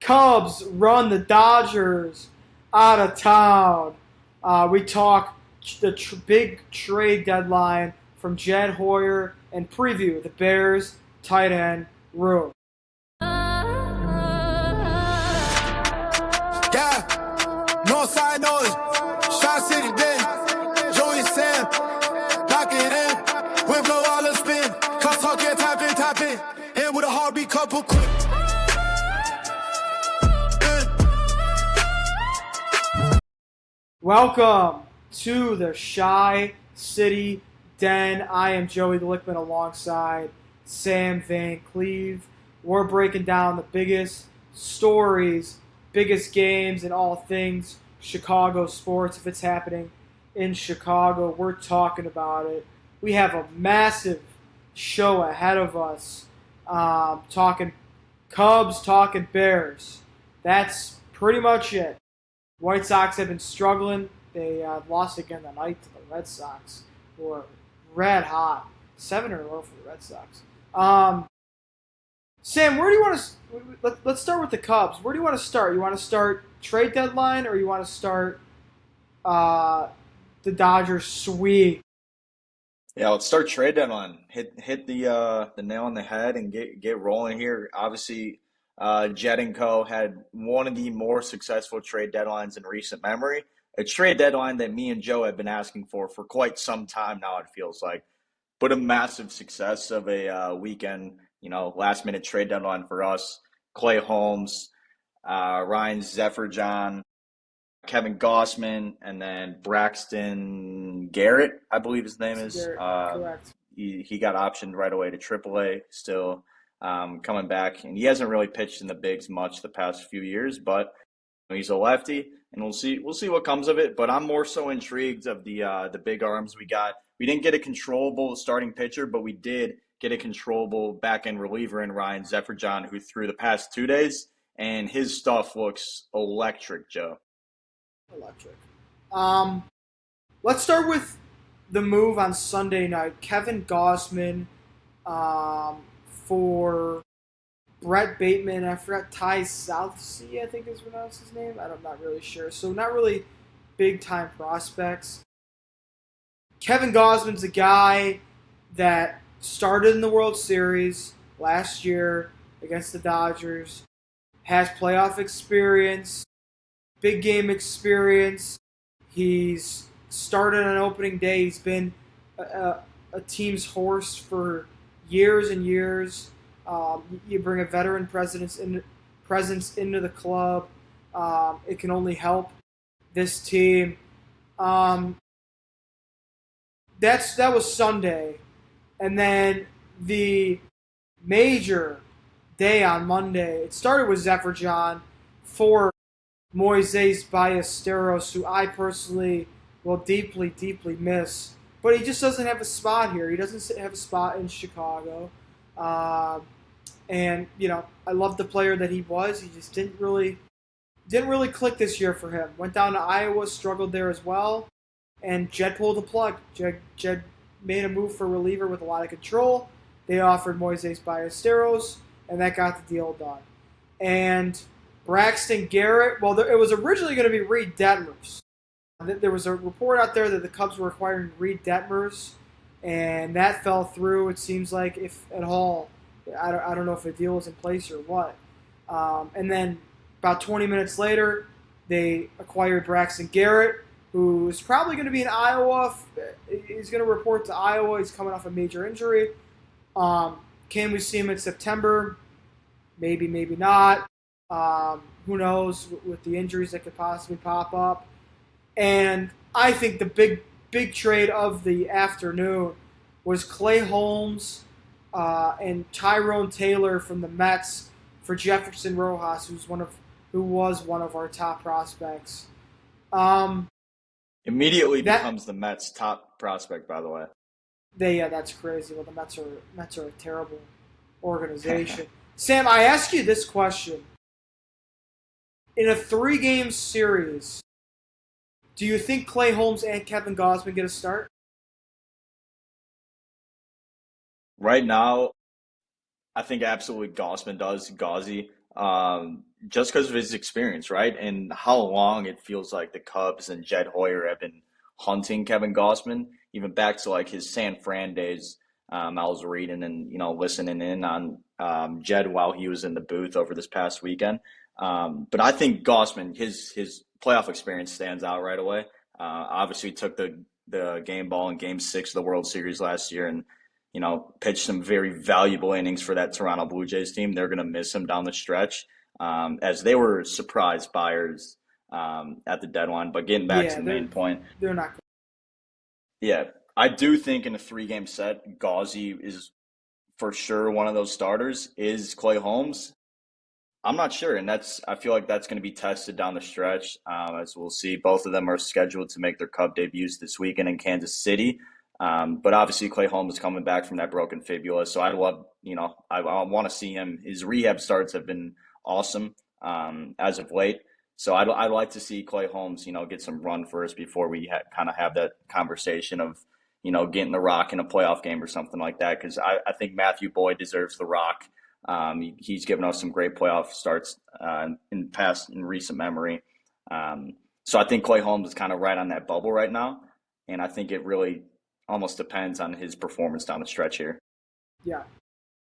Cubs run the Dodgers out of town. We talk the big trade deadline from Jed Hoyer and preview the Bears tight end room. Yeah, no side noise. Shot City Ben, Joey Sam, lock it in. Wind blow all the spin. Cause talk, yeah, tap in. And with a heartbeat, couple quick. Welcome to the Shy City Den. I am Joey Glickman alongside Sam Van Cleve. We're breaking down the biggest stories, biggest games, and all things Chicago sports. If it's happening in Chicago, we're talking about it. We have a massive show ahead of us. Talking Cubs, talking Bears. That's pretty much it. White Sox have been struggling. They lost again tonight to the Red Sox, who are red hot. 7 in a row for the Red Sox. Sam, where do you want to? Let's start with the Cubs. Where do you want to start? You want to start trade deadline, or you want to start the Dodgers sweep? Yeah, let's start trade deadline. Hit the nail on the head and get rolling here. Obviously, Jed and Co. had one of the more successful trade deadlines in recent memory. A trade deadline that me and Joe have been asking for quite some time now, it feels like. But a massive success of a weekend, last minute trade deadline for us. Clay Holmes, Ryan Zephyr-John, Kevin Gossman, and then Braxton Garrett, I believe his name is. Correct. He got optioned right away to AAA still. Coming back, and he hasn't really pitched in the bigs much the past few years, but he's a lefty, and we'll see what comes of it. But I'm more so intrigued of the big arms we got. We didn't get a controllable starting pitcher, but we did get a controllable back end reliever in Ryan Zephyr-John, who threw the past 2 days, and his stuff looks electric, Joe. Electric. Let's start with the move on Sunday night. Kevin Gossman. For Brett Bateman, I forgot Ty Southsea, I think is pronounced his name. I'm not really sure. So not really big time prospects. Kevin Gossman's a guy that started in the World Series last year against the Dodgers, has playoff experience, big game experience. He's started on opening day. He's been a team's horse for years and years. You bring a veteran presence into the club. It can only help this team. That was Sunday, and then the major day on Monday. It started with Zephyr-John for Moises Ballesteros, who I personally will deeply, deeply miss. But he just doesn't have a spot here. He doesn't have a spot in Chicago. And, I love the player that he was. He just didn't really click this year for him. Went down to Iowa, struggled there as well. And Jed pulled the plug. Jed made a move for a reliever with a lot of control. They offered Moises Ballesteros, and that got the deal done. And Braxton Garrett, it was originally going to be Reed Detmers. There was a report out there that the Cubs were acquiring Reed Detmers, and that fell through. It seems like, if at all, I don't know if a deal was in place or what. And then about 20 minutes later, they acquired Braxton Garrett, who is probably going to be in Iowa. He's going to report to Iowa. He's coming off a major injury. Can we see him in September? Maybe, maybe not. Who knows with the injuries that could possibly pop up. And I think the big trade of the afternoon was Clay Holmes and Tyrone Taylor from the Mets for Jefferson Rojas, who was one of our top prospects. Immediately becomes the Mets' top prospect, by the way. That's crazy. Well, the Mets are a terrible organization. Sam, I ask you this question. In a 3-game series, do you think Clay Holmes and Kevin Gossman get a start? Right now, I think absolutely Gossman does, Gauzy. just because of his experience, right? And how long it feels like the Cubs and Jed Hoyer have been hunting Kevin Gossman, even back to like his San Fran days. I was reading and listening in on Jed while he was in the booth over this past weekend. But I think Gossman, his playoff experience stands out right away. Obviously, took the game ball in Game 6 of the World Series last year, and pitched some very valuable innings for that Toronto Blue Jays team. They're going to miss him down the stretch, as they were surprise buyers at the deadline. But getting back to Yeah, the main point, they're not. yeah, I do think in a 3-game set, Gauzy is for sure one of those starters. Is Clay Holmes? I'm not sure, and I feel like that's going to be tested down the stretch, as we'll see. Both of them are scheduled to make their Cub debuts this weekend in Kansas City. But obviously, Clay Holmes is coming back from that broken fibula, so I'd love, I want to see him. His rehab starts have been awesome as of late, so I'd like to see Clay Holmes, get some run first before we kind of have that conversation of, getting the Rock in a playoff game or something like that, because I think Matthew Boyd deserves the Rock. He's given us some great playoff starts in recent memory. So I think Clay Holmes is kind of right on that bubble right now, and I think it really almost depends on his performance down the stretch here. Yeah,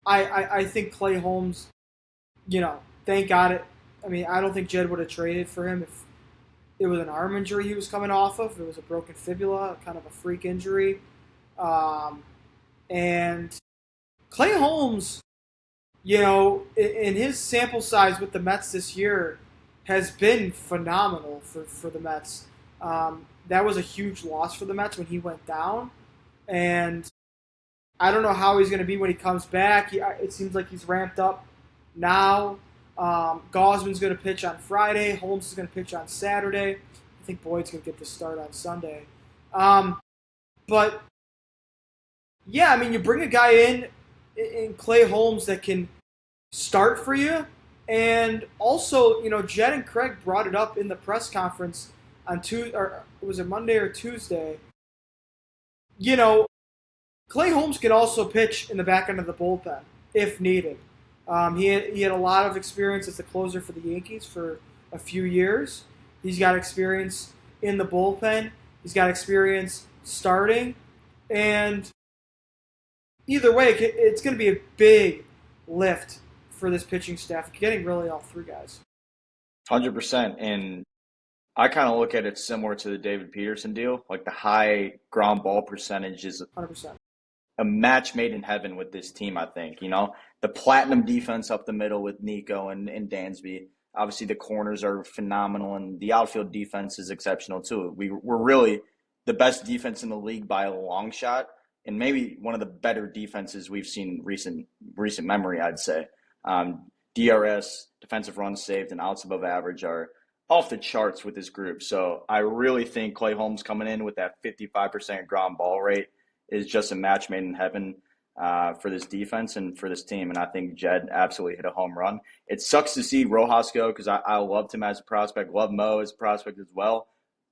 I think Clay Holmes. Thank God it. I mean, I don't think Jed would have traded for him if it was an arm injury he was coming off of. It was a broken fibula, kind of a freak injury, and Clay Holmes, in his sample size with the Mets this year, has been phenomenal for the Mets. That was a huge loss for the Mets when he went down, and I don't know how he's going to be when he comes back. It seems like he's ramped up now. Gosman's going to pitch on Friday. Holmes is going to pitch on Saturday. I think Boyd's going to get the start on Sunday. But, yeah, I mean, you bring a guy in Clay Holmes that can start for you. And also, Jed and Craig brought it up in the press conference on Tuesday, or was it Monday or Tuesday? Clay Holmes can also pitch in the back end of the bullpen if needed. He had a lot of experience as the closer for the Yankees for a few years. He's got experience in the bullpen. He's got experience starting. And either way, it's going to be a big lift for this pitching staff, getting really all three guys. 100%. And I kind of look at it similar to the David Peterson deal. Like the high ground ball percentage is 100%. a match made in heaven with this team, I think. The platinum defense up the middle with Nico and Dansby. Obviously, the corners are phenomenal, and the outfield defense is exceptional, too. We're really the best defense in the league by a long shot, and maybe one of the better defenses we've seen recent memory, I'd say. DRS, defensive runs saved, and outs above average are off the charts with this group. So I really think Clay Holmes coming in with that 55% ground ball rate is just a match made in heaven for this defense and for this team. And I think Jed absolutely hit a home run. It sucks to see Rojas go because I loved him as a prospect, love Mo as a prospect as well.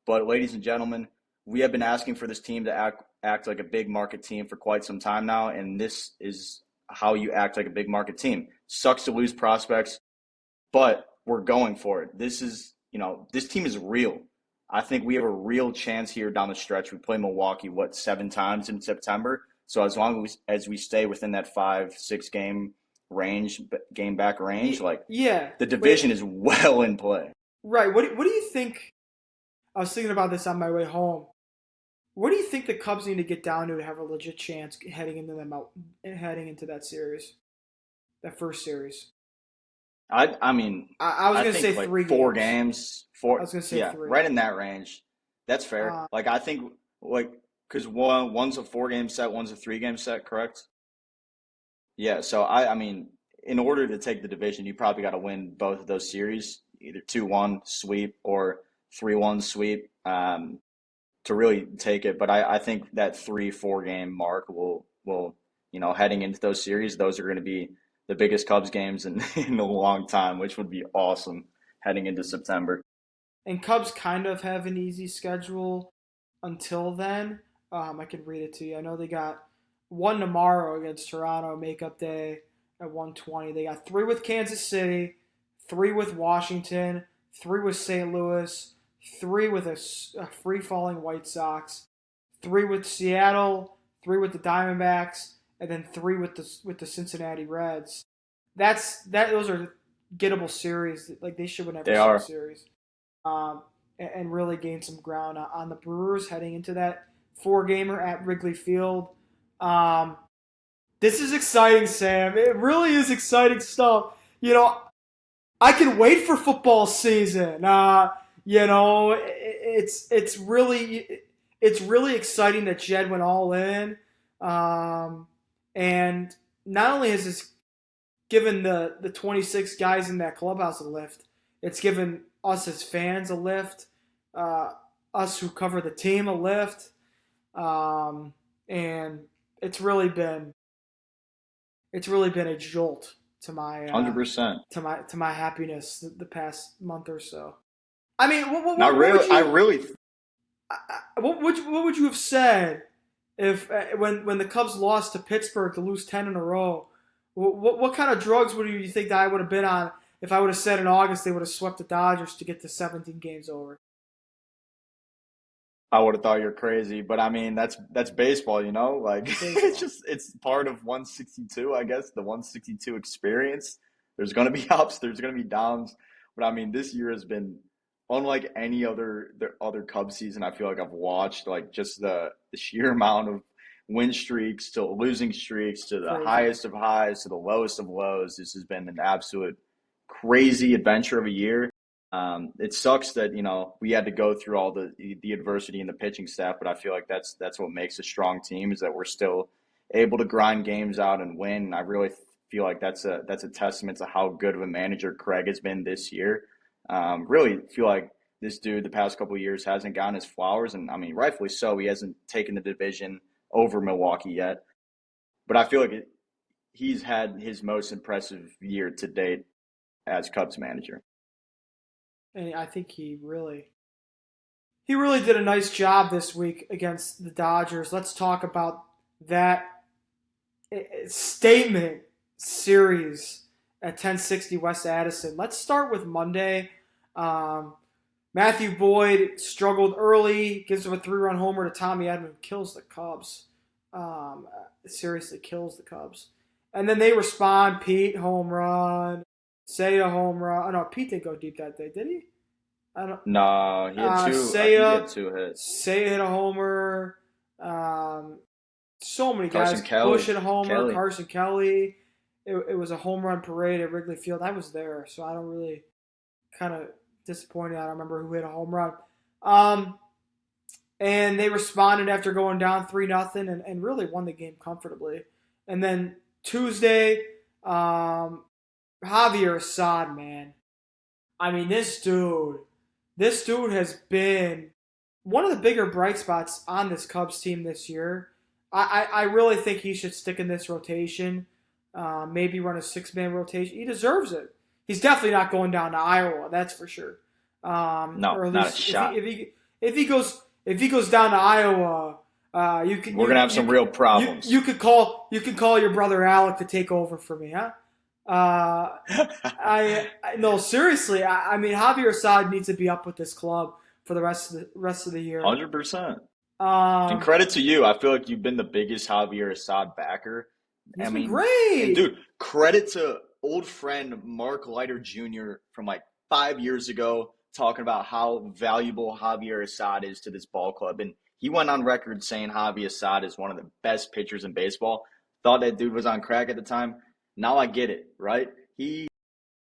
But ladies and gentlemen, we have been asking for this team to act like a big market team for quite some time now, and this is how you act like a big market team. Sucks to lose prospects, but we're going for it. This team is real. I think we have a real chance here down the stretch. We play Milwaukee, 7 times in September? So as long as we stay within that 5-6 game back range, the division is well in play. Right. What do you think? I was thinking about this on my way home. What do you think the Cubs need to get down to have a legit chance heading into that series, that first series? I was going to say 3 games. 4 games. I was going to say 3. Right in that range. That's fair. I think because one's a 4-game set, one's a 3-game set, correct? Yeah. So I mean, in order to take the division, you probably got to win both of those series, either 2-1 sweep or 3-1 sweep, to really take it. But I think that 3-4 game mark will heading into those series, those are going to be the biggest Cubs games in a long time, which would be awesome heading into September. And Cubs kind of have an easy schedule until then. I can read it to you. I know they got 1 tomorrow against Toronto, makeup day at 1:20. They got 3 with Kansas City, 3 with Washington, 3 with St. Louis, 3 with a free-falling White Sox, 3 with Seattle, 3 with the Diamondbacks, and then 3 with the Cincinnati Reds. Those are gettable series. Like they should win every They single are. series, and really gain some ground on the Brewers heading into that 4-gamer at Wrigley Field. This is exciting, Sam. It really is exciting stuff. I can wait for football season. It's really exciting that Jed went all in, and not only has this given the 26 guys in that clubhouse a lift, it's given us as fans a lift, us who cover the team a lift, and it's really been a jolt to my 100%. to my happiness the past month or so. I mean, Not really. What would you have said if when the Cubs lost to Pittsburgh to lose 10 in a row? What kind of drugs would you think that I would have been on if I would have said in August they would have swept the Dodgers to get the 17 games over? I would have thought you're crazy, but I mean that's baseball, Like it's part of 162, I guess, the 162 experience. There's gonna be ups, there's gonna be downs, but I mean this year has been unlike any other Cubs season I feel like I've watched. Like just the sheer amount of win streaks to losing streaks to the Crazy. highest of highs to the lowest of lows. This has been an absolute crazy adventure of a year. It sucks that we had to go through all the adversity in the pitching staff, but I feel like that's what makes a strong team is that we're still able to grind games out and win. And I really feel like that's a testament to how good of a manager Craig has been this year. Really feel like this dude the past couple of years hasn't gotten his flowers, and I mean rightfully so. He hasn't taken the division over Milwaukee yet, but I feel like he's had his most impressive year to date as Cubs manager. And I think he really did a nice job this week against the Dodgers. Let's talk about that statement series at 1060 West Addison. Let's start with Monday. Matthew Boyd struggled early, gives him a 3-run homer to Tommy Edman, kills the Cubs. Seriously kills the Cubs. And then they respond. Pete, home run. Seiya, home run. Oh, no, Pete didn't go deep that day, did he? I don't. No, he had two. Seiya, he had 2 hits. Seiya hit a homer. So many guys. Carson Kelly. Bush hit a homer. Kelly. Carson Kelly. It was a home run parade at Wrigley Field. I was there, so I don't really kind of disappointed. I don't remember who hit a home run. And they responded after going down 3-0 and really won the game comfortably. And then Tuesday, Javier Assad, man. I mean, this dude has been one of the bigger bright spots on this Cubs team this year. I really think he should stick in this rotation. Maybe run a 6-man rotation. He deserves it. He's definitely not going down to Iowa. That's for sure. No, or at not least a shot. If he goes down to Iowa, we're gonna have some real problems. You could call your brother Alec to take over for me, huh? No, seriously. I mean, Javier Assad needs to be up with this club for the rest of the year. 100%. And credit to you. I feel like you've been the biggest Javier Assad backer. He's been great. And dude, credit to old friend Mark Leiter Jr. from like 5 years ago talking about how valuable Javier Assad is to this ball club. And he went on record saying Javier Assad is one of the best pitchers in baseball. Thought that dude was on crack at the time. Now I get it, right? He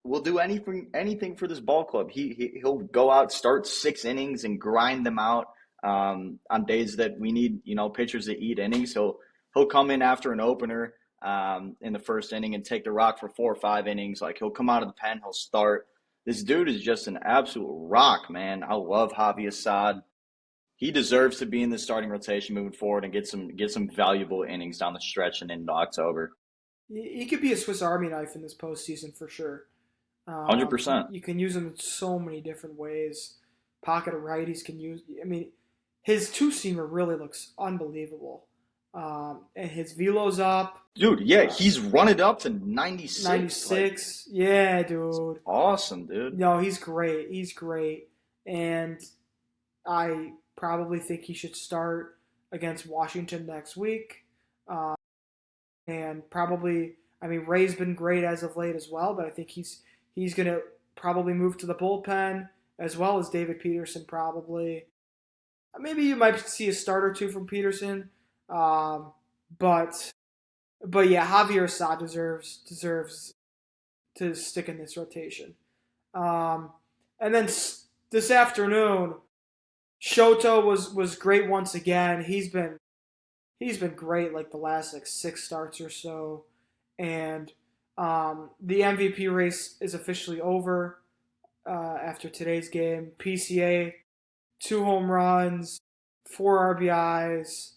will do anything for this ball club. He'll go out, start 6 innings, and grind them out on days that we need, pitchers to eat innings. He'll come in after an opener in the first inning and take the rock for 4 or 5 innings. Like he'll come out of the pen, he'll start. This dude is just an absolute rock, man. I love Javier Assad. He deserves to be in the starting rotation moving forward and get some valuable innings down the stretch and into October. He could be a Swiss Army knife in this postseason for sure. 100%. You can use him in so many different ways. Pocket of righties can use. I mean, his 2-seamer really looks unbelievable. And his velo's up. Dude, yeah, he's run it up to 96. Like, 96. Yeah, it's dude. awesome, dude. No, he's great. He's great. And I probably think he should start against Washington next week. Uh, and probably, I mean, Ray's been great as of late as well, but I think he's going to probably move to the bullpen as well as David Peterson probably. Maybe you might see a start or two from Peterson, um, but yeah, Javier Assad deserves to stick in this rotation. Um, and then this afternoon, Shoto was great once again. He's been great like the last like 6 starts or so, and the MVP race is officially over after today's game. PCA 2 home runs, 4 RBIs.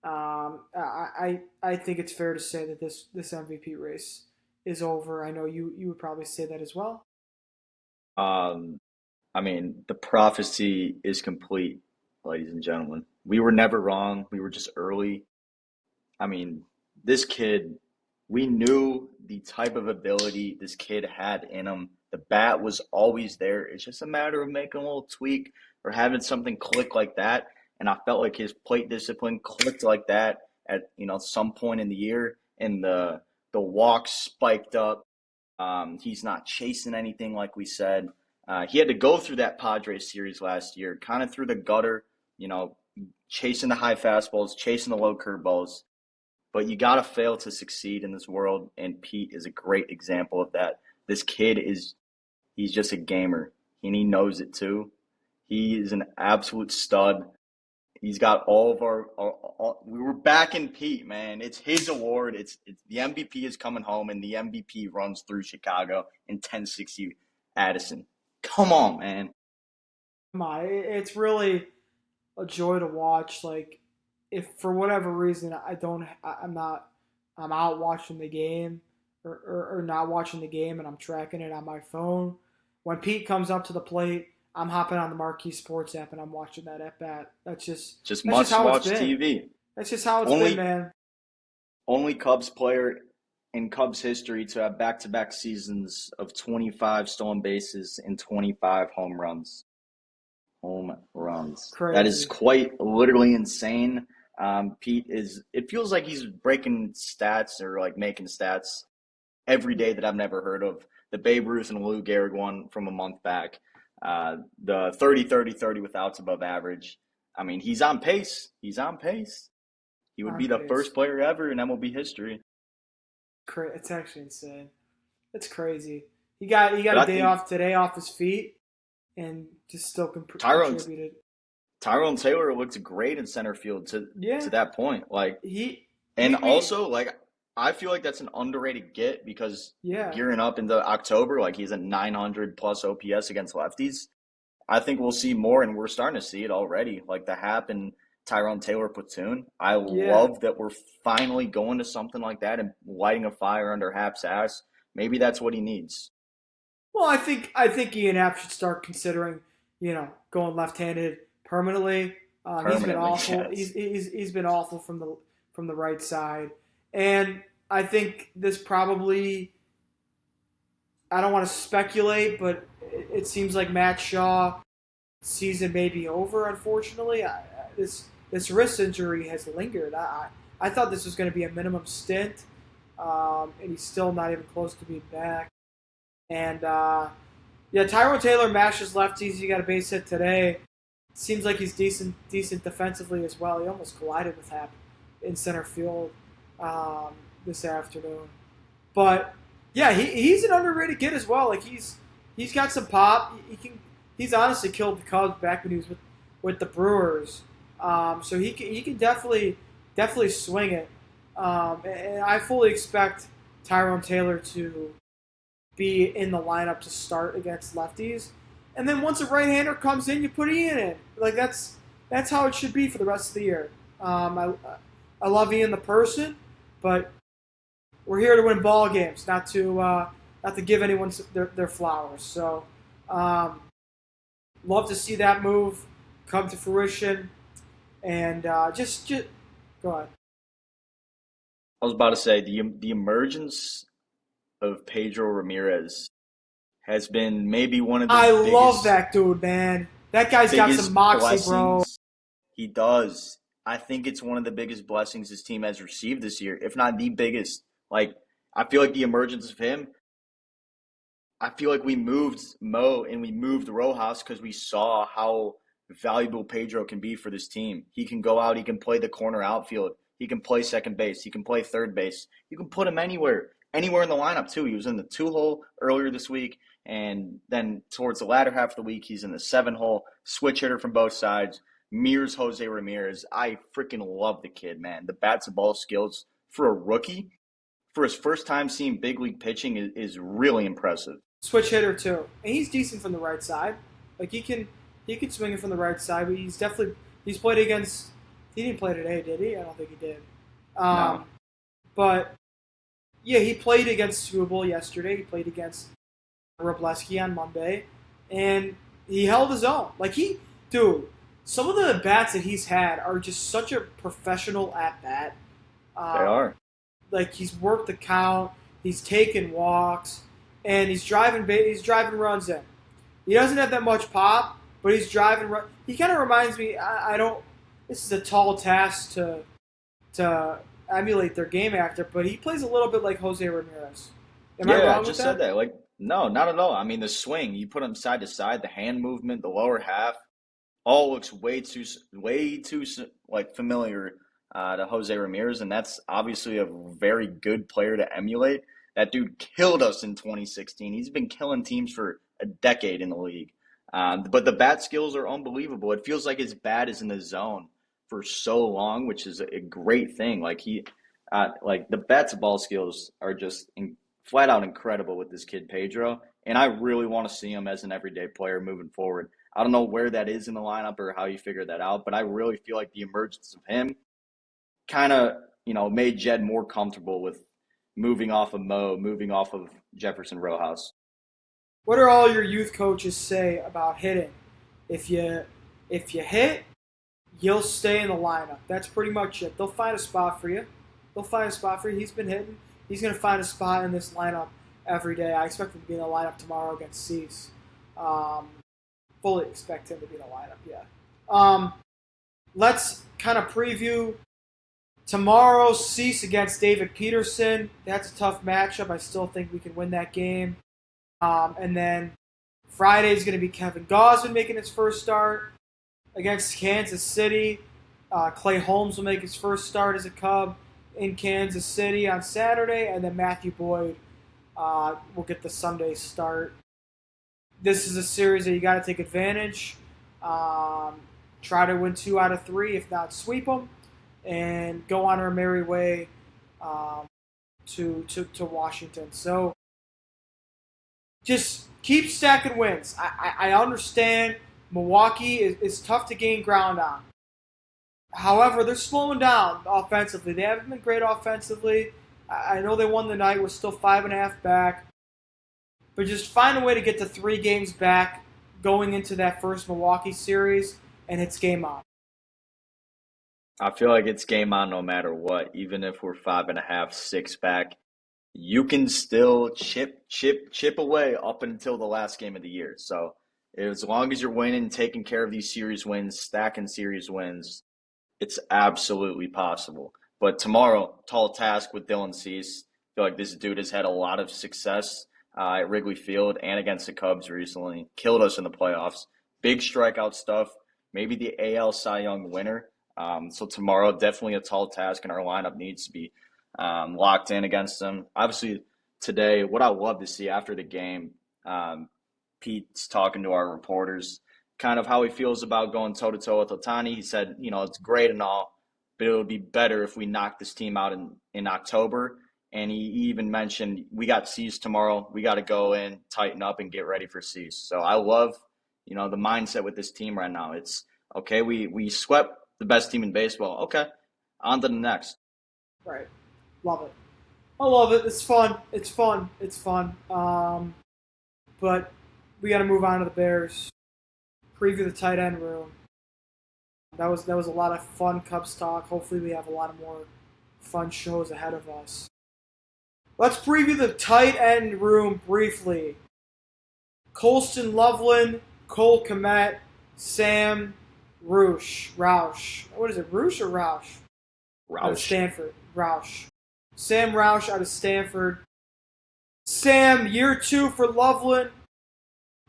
I think it's fair to say that this MVP race is over. I know you would probably say that as well. Um, I mean, the prophecy is complete, ladies and gentlemen. We were never wrong. We were just early. I mean, this kid, we knew the type of ability this kid had in him. The bat was always there. It's just a matter of making a little tweak or having something click like that. And I felt like his plate discipline clicked like that at some point in the year, and the walks spiked up. He's not chasing anything like we said. He had to go through that Padres series last year, kind of through the gutter, chasing the high fastballs, chasing the low curveballs. But you got to fail to succeed in this world, and Pete is a great example of that. This kid he's just a gamer, and he knows it too. He is an absolute stud. He's got all of we were backing Pete, man. It's his award. It's the MVP is coming home, and the MVP runs through Chicago in 1060 Addison. Come on, man. Come on, it's really a joy to watch. Like, if for whatever reason I'm out watching the game or not watching the game and I'm tracking it on my phone. When Pete comes up to the plate, I'm hopping on the Marquee Sports app and I'm watching that at bat. That's must just how watch it's been. TV. That's just how it's Only been, man. only Cubs player in Cubs history to have back-to-back seasons of 25 stolen bases and 25 home runs. Home runs. Crazy. That is quite literally insane. Pete it feels like he's breaking stats or like making stats every day that I've never heard of. The Babe Ruth and Lou Gehrig one from a month back. The 30-30-30 with outs above average. I mean, he's on pace. He's on pace. He would be the first player ever in MLB history. It's actually insane. It's crazy. He got a day off today off his feet and just still contributed. Tyrone Taylor looked great in center field to that point. Like I feel like that's an underrated get because gearing up into October, like he's a 900 plus OPS against lefties. I think we'll see more, and we're starting to see it already. Like the Happ and Tyrone Taylor platoon. I love that we're finally going to something like that and lighting a fire under Happ's ass. Maybe that's what he needs. Well, I think Ian Happ should start considering, going left-handed permanently. He's been awful. Yes. He's been awful from the right side, and I think this probably. I don't want to speculate, but it seems like Matt Shaw season may be over. Unfortunately, this wrist injury has lingered. I thought this was going to be a minimum stint, and he's still not even close to being back. And Tyrone Taylor mashes lefties. He got a base hit today. Seems like he's decent defensively as well. He almost collided with Happ in center field this afternoon. But yeah, he's an underrated kid as well. Like he's got some pop. He's honestly killed the Cubs back when he was with the Brewers. So he can definitely swing it. And I fully expect Tyrone Taylor to be in the lineup to start against lefties. And then once a right-hander comes in, you put Ian in. Like that's how it should be for the rest of the year. I love Ian the person, but we're here to win ball games, not to give anyone their flowers. So, love to see that move come to fruition, and just go ahead. I was about to say the emergence of Pedro Ramirez has been maybe one of the I love biggest that dude, man. That guy's got some biggest moxie, bro. blessings he does. I think it's one of the biggest blessings his team has received this year, if not the biggest. Like I feel like the emergence of him, I feel like we moved Mo and we moved Rojas because we saw how valuable Pedro can be for this team. He can go out, he can play the corner outfield, he can play second base, he can play third base. You can put him anywhere in the lineup too. He was in the 2 hole earlier this week, and then towards the latter half of the week, he's in the 7 hole. Switch hitter from both sides. Mirrors Jose Ramirez. I freaking love the kid, man. The bats and ball skills for a rookie, for his first time seeing big league pitching, is really impressive. Switch hitter too, and he's decent from the right side. Like he can swing it from the right side, but he's played against. He didn't play today, did he? I don't think he did. No. But yeah, he played against Struble yesterday. He played against Robleski on Monday, and he held his own. Dude, some of the bats that he's had are just such a professional at bat. They are. Like he's worked the count, he's taken walks, and he's driving runs in. He doesn't have that much pop, but he's driving run. He kind of reminds me. I don't. This is a tall task to emulate their game actor, but he plays a little bit like Jose Ramirez. Am I wrong I with just that? said that. Like, no, not at all. I mean, the swing, you put him side to side, the hand movement, the lower half, all looks way too like familiar to Jose Ramirez, and that's obviously a very good player to emulate. That dude killed us in 2016. He's been killing teams for a decade in the league. But the bat skills are unbelievable. It feels like his bat is in the zone for so long, which is a great thing. Like the bats ball skills are just flat out incredible with this kid Pedro, and I really want to see him as an everyday player moving forward. I don't know where that is in the lineup or how you figure that out, but I really feel like the emergence of him kind of, made Jed more comfortable with moving off of Mo, moving off of Jefferson Rojas. What do all your youth coaches say about hitting? If you hit, you'll stay in the lineup. That's pretty much it. They'll find a spot for you. He's been hitting. He's going to find a spot in this lineup every day. I expect him to be in the lineup tomorrow against Cease. Fully expect him to be in the lineup, yeah. Let's kind of preview tomorrow's Cease against David Peterson. That's a tough matchup. I still think we can win that game. And then Friday is going to be Kevin Gausman making his first start against Kansas City. Clay Holmes will make his first start as a Cub in Kansas City on Saturday, and then Matthew Boyd will get the Sunday start. This is a series that you got to take advantage. Try to win 2 out of 3, if not sweep them, and go on our merry way to Washington. So just keep stacking wins. I understand Milwaukee is tough to gain ground on. However, they're slowing down offensively. They haven't been great offensively. I know they won the night. We're still 5.5 back. But just find a way to get to 3 games back going into that first Milwaukee series, and it's game on. I feel like it's game on no matter what. Even if we're 5.5, 6 back, you can still chip away up until the last game of the year. So as long as you're winning, taking care of these series wins, stacking series wins, it's absolutely possible. But tomorrow, tall task with Dylan Cease. I feel like this dude has had a lot of success at Wrigley Field and against the Cubs recently. Killed us in the playoffs. Big strikeout stuff. Maybe the AL Cy Young winner. So tomorrow, definitely a tall task, and our lineup needs to be locked in against them. Obviously, today, what I love to see after the game, Pete's talking to our reporters, kind of how he feels about going toe-to-toe with Ohtani. He said, it's great and all, but it would be better if we knocked this team out in October. And he even mentioned, we got Cease tomorrow. We got to go in, tighten up, and get ready for Cease. So I love, the mindset with this team right now. It's, okay, we swept the best team in baseball. Okay, on to the next. Right. Love it. I love it. It's fun. But we got to move on to the Bears. Preview the tight end room. That was a lot of fun Cubs talk. Hopefully we have a lot of more fun shows ahead of us. Let's preview the tight end room briefly. Colston Loveland, Cole Kmet, Sam Roush. What is it, Roush or Roush? Out of Roush. Stanford. Roush. Sam Roush out of Stanford. Sam, year 2 for Loveland.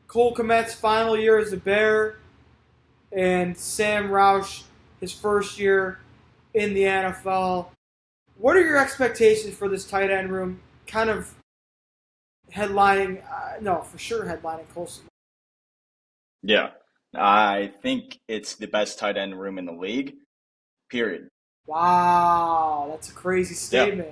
Cole Kmet's final year as a Bear. And Sam Roush, his first year in the NFL. What are your expectations for this tight end room? Kind of headlining, for sure headlining Colston. Yeah. I think it's the best tight end room in the league, period. Wow, that's a crazy statement.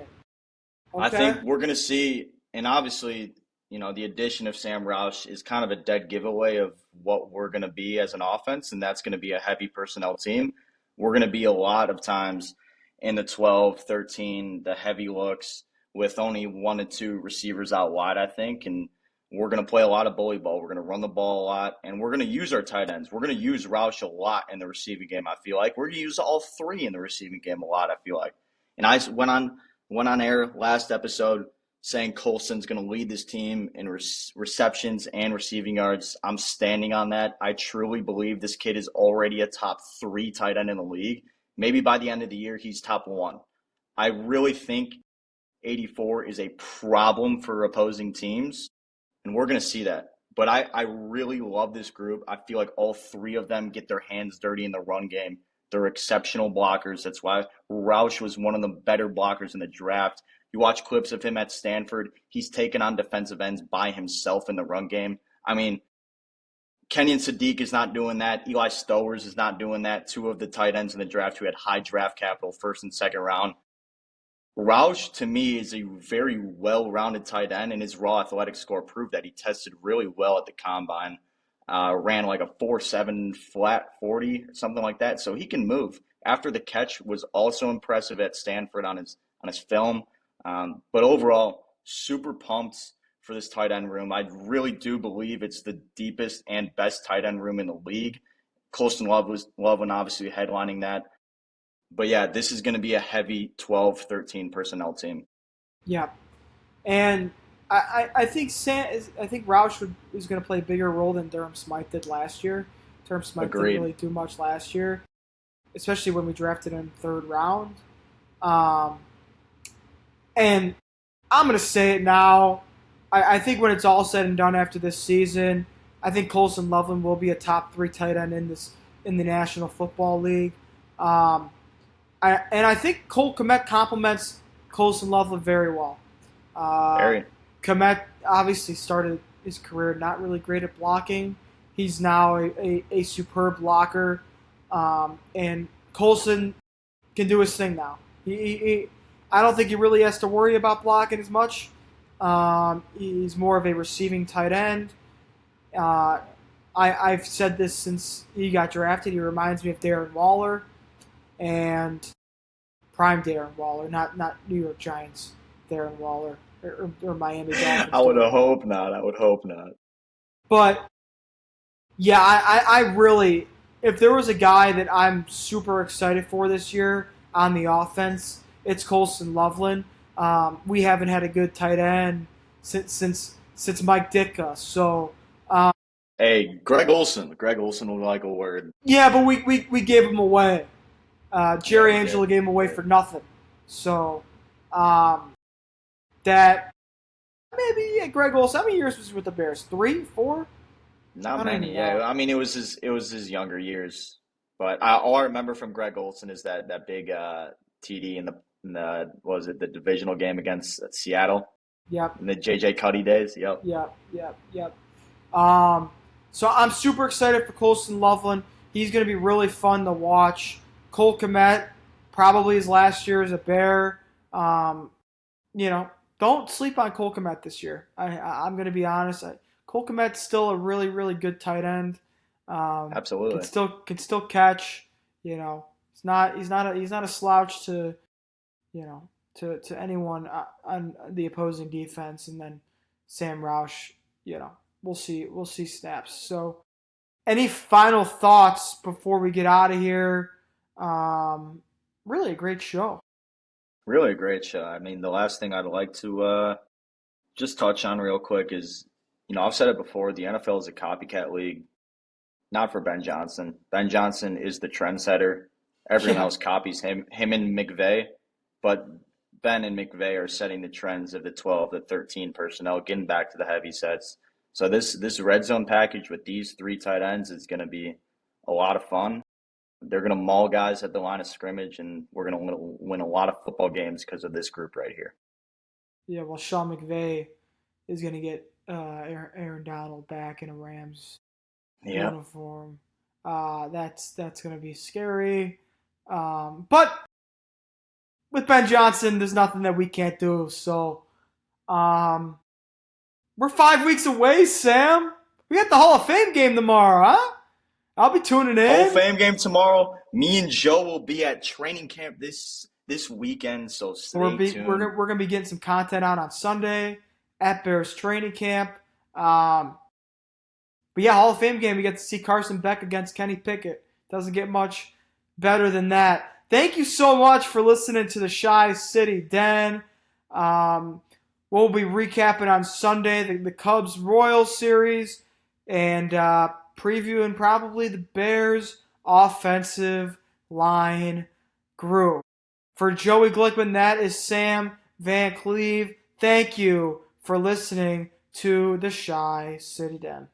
Yeah. Okay. I think we're going to see, and obviously, the addition of Sam Roush is kind of a dead giveaway of what we're going to be as an offense, and that's going to be a heavy personnel team. We're going to be a lot of times in the 12, 13, the heavy looks with only 1 to 2 receivers out wide, I think, and we're going to play a lot of bully ball. We're going to run the ball a lot, and we're going to use our tight ends. We're going to use Roush a lot in the receiving game, I feel like. We're going to use all 3 in the receiving game a lot, I feel like. And I went on air last episode saying Colston's going to lead this team in receptions and receiving yards. I'm standing on that. I truly believe this kid is already a top 3 tight end in the league. Maybe by the end of the year, he's top 1. I really think 84 is a problem for opposing teams, and we're going to see that. But I really love this group. I feel like all 3 of them get their hands dirty in the run game. They're exceptional blockers. That's why Roush was one of the better blockers in the draft. You watch clips of him at Stanford, he's taken on defensive ends by himself in the run game. I mean, Kenyon Sadiq is not doing that. Eli Stowers is not doing that. 2 of the tight ends in the draft who had high draft capital, 1st and 2nd round. Roush, to me, is a very well-rounded tight end, and his raw athletic score proved that. He tested really well at the combine, ran like a 4.7 flat 40, something like that. So he can move. After the catch was also impressive at Stanford on his film. But overall, super pumped for this tight end room. I really do believe it's the deepest and best tight end room in the league. Colston Loveland obviously headlining that. But yeah, this is going to be a heavy 12, 13 personnel team. Yeah. And I think Roush is going to play a bigger role than Durham Smythe did last year. Durham Smythe didn't really do much last year, especially when we drafted him in the 3rd round. And I'm going to say it now. I think when it's all said and done after this season, I think Colston Loveland will be a top 3 tight end in the National Football League. And I think Cole Kmet complements Colston Loveland very well. Kmet obviously started his career not really great at blocking. He's now a superb blocker. And Colston can do his thing now. I don't think he really has to worry about blocking as much. He's more of a receiving tight end. I've said this since he got drafted. He reminds me of Darren Waller, and prime Darren Waller, not New York Giants Darren Waller or Miami Dolphins. I would hope not. But yeah, I really, if there was a guy that I'm super excited for this year on the offense, it's Colston Loveland. We haven't had a good tight end since Mike Ditka. So, hey, Greg Olson would like a word. Yeah, but we gave him away. Jerry Angelo gave him away for nothing. So, that maybe Greg Olson. How many years was he with the Bears? 3, 4? Not many. Yeah, I mean it was his younger years. But all I remember from Greg Olson is that big TD in the the divisional game against Seattle. Yep. In the JJ Cuddy days. Yep. Yep. So I'm super excited for Colston Loveland. He's going to be really fun to watch. Cole Kmet, probably his last year as a Bear. Don't sleep on Cole Kmet this year. I'm going to be honest. Cole Kmet's still a really, really good tight end. Absolutely. Can still catch. He's not a slouch to anyone on the opposing defense. And then Sam Roush, we'll see snaps. So, any final thoughts before we get out of here? Really a great show. Really a great show. I mean, the last thing I'd like to just touch on real quick is, I've said it before, the NFL is a copycat league, not for Ben Johnson. Ben Johnson is the trendsetter. Everyone Yeah. else copies him and McVay, but Ben and McVay are setting the trends of the 12, the 13 personnel, getting back to the heavy sets. So this red zone package with these three tight ends is going to be a lot of fun. They're going to maul guys at the line of scrimmage, and we're going to win a lot of football games because of this group right here. Yeah, well, Sean McVay is going to get Aaron Donald back in a Rams Yep. uniform. That's going to be scary. But with Ben Johnson, there's nothing that we can't do. So um, we're 5 weeks away, Sam. We got the Hall of Fame game tomorrow, huh? I'll be tuning Hall of in. Fame game tomorrow. Me and Joe will be at training camp this weekend, so stay tuned. We're gonna be getting some content out on Sunday at Bears training camp. Um, but yeah, Hall of Fame game. We get to see Carson Beck against Kenny Pickett. Doesn't get much better than that. Thank you so much for listening to the Shy City Den. Um, we'll be recapping on Sunday the Cubs Royals series and previewing probably the Bears offensive line group. For Joey Glickman, that is Sam Van Cleve. Thank you for listening to the Shy City Den.